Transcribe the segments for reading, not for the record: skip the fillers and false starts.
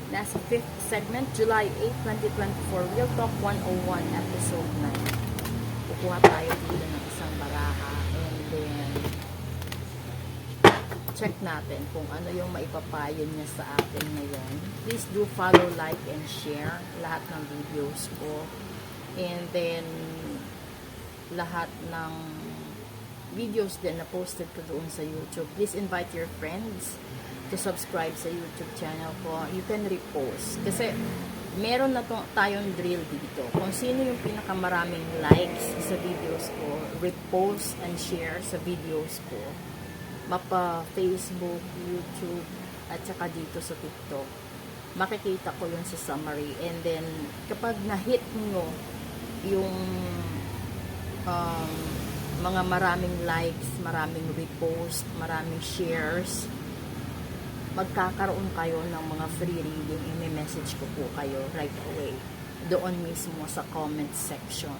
Nasa 5th segment, July 8, 2024, Real Talk 101, Episode 9. Kukuha tayo dito ng isang baraha and then check natin kung ano yung maipapayo niya sa atin ngayon. Please do follow, like, and share lahat ng videos ko. And then, lahat ng videos din na posted ko doon sa YouTube. Please invite your friends to subscribe sa YouTube channel ko. You can repost. Kasi, meron na tayong drill dito. Kung sino yung pinakamaraming likes sa videos ko, repost and share sa videos ko. Mapa Facebook, YouTube, at saka dito sa TikTok. Makikita ko yun sa summary. And then, kapag na-hit nyo yung mga maraming likes, maraming repost, maraming shares, magkakaroon kayo ng mga free reading. I-message ko po kayo right away. Doon mismo sa comment section.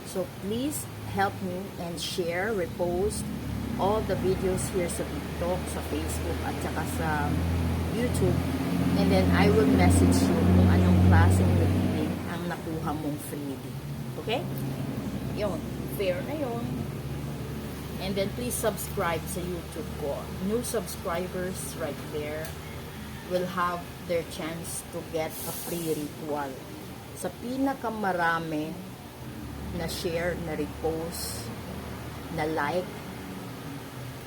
So, please help me and share, repost, all the videos here sa TikTok, sa Facebook, at saka sa YouTube. And then, I will message you kung anong klaseng reading ang nakuha mong freebie. Okay? Yun. Fair na yun. And then, please subscribe sa YouTube ko. New subscribers right there will have their chance to get a free ritual. Sa pinakamarami na share, na repost, na like,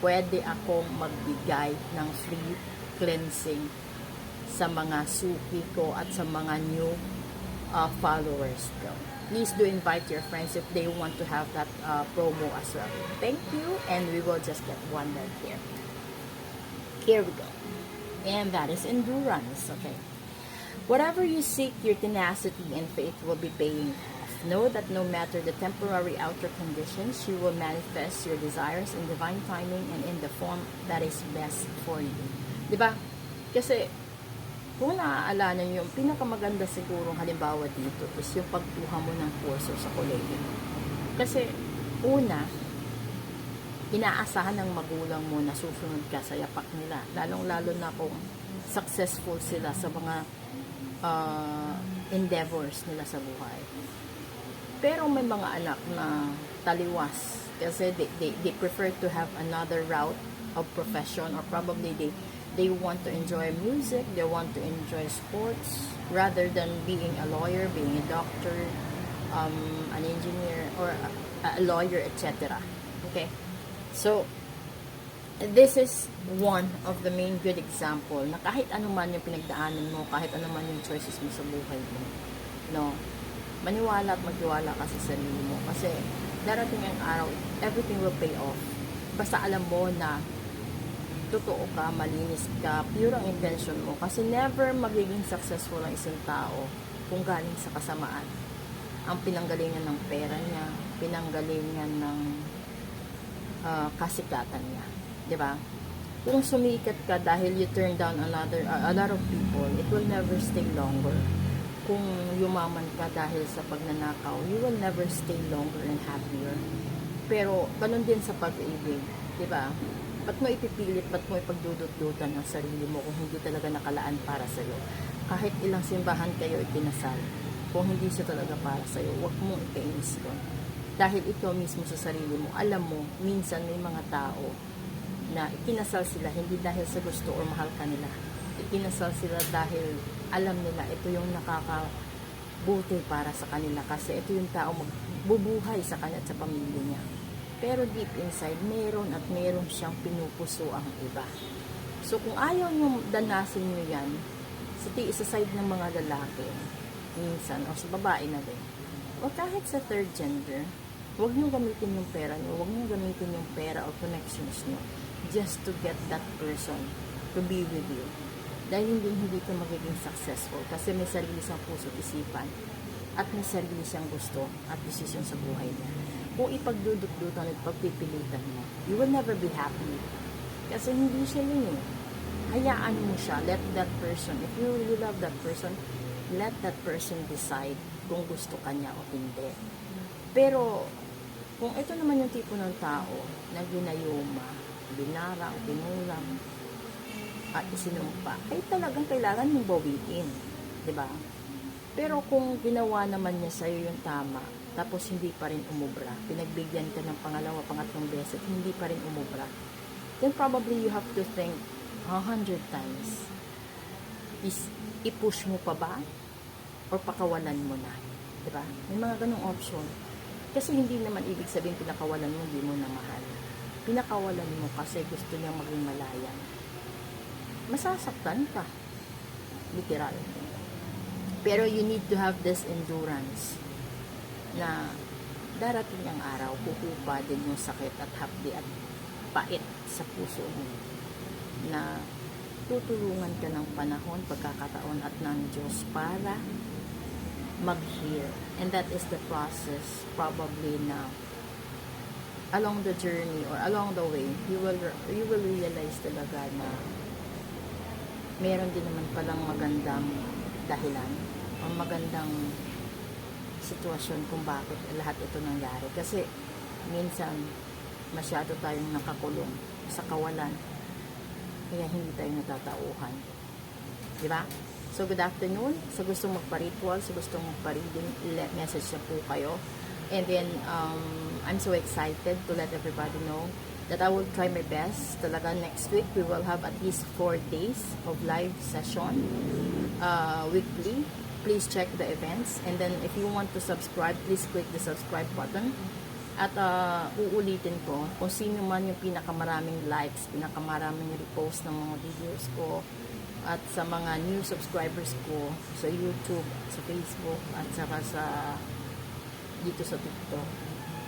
pwede akong magbigay ng free cleansing sa mga suki ko at sa mga new followers ko. Please do invite your friends if they want to have that promo as well. Thank you, and we will just get one right here. Here we go. And that is endurance, okay? Whatever you seek, your tenacity and faith will be paying off. Know that no matter the temporary outer conditions, you will manifest your desires in divine timing and in the form that is best for you. Diba? Kasi, kung naaalala nyo, yung pinakamaganda siguro halimbawa dito is yung pagkuha mo ng kurso sa kolehiyo. Kasi, una, inaasahan ng magulang mo na susunod ka sa yapak nila. Lalong-lalo na kung successful sila sa mga endeavors nila sa buhay. Pero may mga anak na taliwas kasi they prefer to have another route of profession, or probably they want to enjoy music, they want to enjoy sports rather than being a lawyer, being a doctor, an engineer, or a lawyer, etc. Okay? So, this is one of the main good example na kahit ano man yung pinagdaanan mo, kahit ano man yung choices mo sa buhay mo, no, maniwala at magtiwala ka sa sarili mo. Kasi darating ang araw, everything will pay off. Basta alam mo na totoo ka, malinis ka, pure ang intention mo. Kasi never magiging successful ang isang tao kung galing sa kasamaan. Ang pinanggalingan ng pera niya, pinanggalingan ng kasikatan niya. Diba? Kung sumikat ka dahil you turn down a lot of people, it will never stay longer. Kung yumaman ka dahil sa pagnanakaw, you will never stay longer and happier. Pero, ganun din sa pag-ibig. Diba? Ba't mo ipipilit, ba't mo ipagdudut-dutan ang sarili mo kung hindi talaga nakalaan para sa'yo? Kahit ilang simbahan kayo ikinasal, kung hindi siya talaga para sa'yo, huwag mong ikainis yun. Dahil ikaw mismo sa sarili mo, alam mo, minsan may mga tao na ikinasal sila hindi dahil sa gusto o mahal ka nila. Ikinasal sila dahil alam nila ito yung nakakabuti para sa kanila kasi ito yung tao magbubuhay sa kanya at sa pamilya niya. Pero deep inside, meron at meron siyang pinupuso ang iba. So kung ayaw nyo danasin nyo yan sa side ng mga lalaki, minsan, o sa babae na din, o kahit sa third gender, huwag nyo gamitin yung pera nyo, huwag nyo gamitin yung pera o connections nyo just to get that person to be with you. Dahil hindi ka magiging successful kasi may sarili siyang puso at isipan at may sarili siyang gusto at desisyon sa buhay niya. Kung ipagdudut-dutan at pagpipilitan mo, you will never be happy. Kasi hindi siya yun eh. Hayaan mo siya. Let that person, if you really love that person, let that person decide kung gusto ka niya o hindi. Pero, kung ito naman yung tipo ng tao na ginayuma, binara o pinulang, at isinumpa, ay talagang kailangan mong bawiin. 'di ba? Pero kung ginawa naman niya sa'yo yung tama, tapos hindi pa rin umubra, pinagbigyan ka ng pangalawa, pangatlong beses, hindi pa rin umubra, then probably you have to think 100 times. I-push mo pa ba? Or pakawalan mo na? 'Di ba? May mga ganong option. Kasi hindi naman ibig sabihin pinakawalan mo, hindi mo na mahal. Pinakawalan mo kasi gusto niyang maging malaya. Masasaktan ka. Literal. Pero you need to have this endurance na darating ang araw, kukupa din yung sakit at hapdi at pait sa puso mo na tutulungan ka ng panahon, pagkakataon at ng Diyos para mag-heal. And that is the process probably na along the journey or along the way, you will realize talaga na meron din naman palang magandang dahilan o magandang sitwasyon kung bakit lahat ito nangyari. Kasi minsan masyado tayong nakakulong sa kawalan kaya hindi tayo natatauhan. Diba? So, good afternoon. Sa gustong magpa-ritual, sa gustong magpa-reading, message na po kayo. And then, I'm so excited to let everybody know that I will try my best. Talaga next week, we will have at least 4 days of live session weekly. Please check the events. And then, if you want to subscribe, please click the subscribe button. At uulitin ko kung sino man yung pinakamaraming likes, pinakamaraming repost ng mga videos ko at sa mga new subscribers ko sa YouTube, sa Facebook at saka sa dito sa TikTok,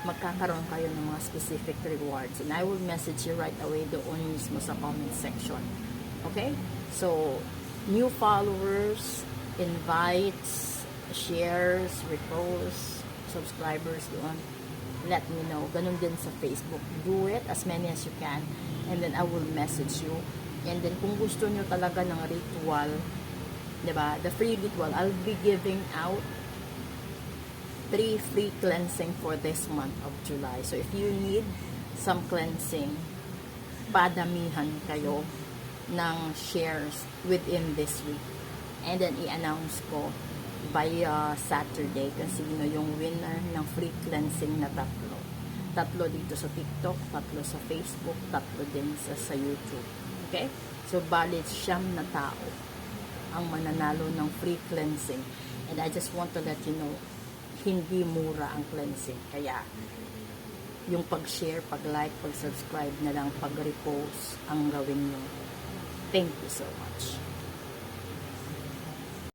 magkakaroon kayo ng mga specific rewards and I will message you right away doon mismo sa comment section. Okay? So, new followers, invites, shares, reposts, subscribers doon, let me know. Ganun din sa Facebook. Do it as many as you can and then I will message you. And then kung gusto nyo talaga ng ritual, diba? The free ritual, I'll be giving out 3 free cleansing for this month of July. So if you need some cleansing, padamihan kayo ng shares within this week. And then i-announce ko by Saturday kung sino yung winner ng free cleansing na tatlo. Tatlo dito sa TikTok, tatlo sa Facebook, tatlo din sa YouTube. Okay? So, bali 9 na tao ang mananalo ng free cleansing. And I just want to let you know, hindi mura ang cleansing. Kaya, yung pag-share, pag-like, pag-subscribe na lang, pag-repost ang gawin nyo. Thank you so much.